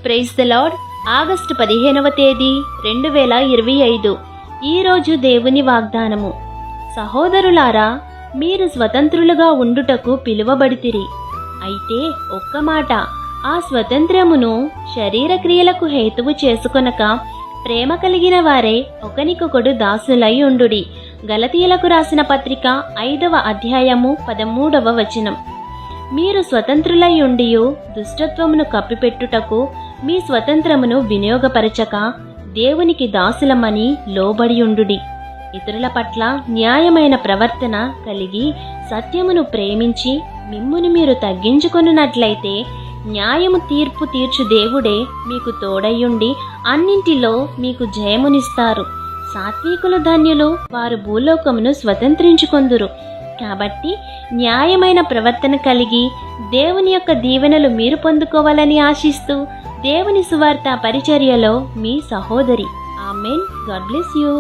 Praise the lord. August 15వ తేదీ 2025. ఈరోజు దేవుని వాగ్దానము. సహోదరులారా, మీరు స్వతంత్రులుగా ఉండుటకు పిలువబడితిరి. అయితే ఒక్క మాట, ఆ స్వతంత్రమును శరీర క్రియలకు హేతువు చేసుకొనక ప్రేమ కలిగిన వారే ఒకనికొకడు దాసులై ఉండుడి. గలతీయులకు రాసిన పత్రిక 5వ అధ్యాయము 13వ వచనం. మీరు స్వతంత్రులై ఉండియు దుష్టత్వమును కప్పిపెట్టుటకు మీ స్వతంత్రమును వినియోగపరచక దేవునికి దాసులమని లోబడియుండుడి. ఇతరుల పట్ల న్యాయమైన ప్రవర్తన కలిగి సత్యమును ప్రేమించి మిమ్మును మీరు తగ్గించుకొనున్నట్లయితే న్యాయము తీర్పు తీర్చు దేవుడే మీకు తోడయ్యుండి అన్నింటిలో మీకు జయమునిస్తారు. సాత్వికులు ధన్యులు, వారు భూలోకమును స్వతంత్రించుకొందురు. కాబట్టి న్యాయమైన ప్రవర్తన కలిగి దేవుని యొక్క దీవెనలు మీరు పొందుకోవాలని ఆశిస్తూ దేవుని సువార్త పరిచర్యలో మీ సహోదరి. ఆమెన్. God bless you.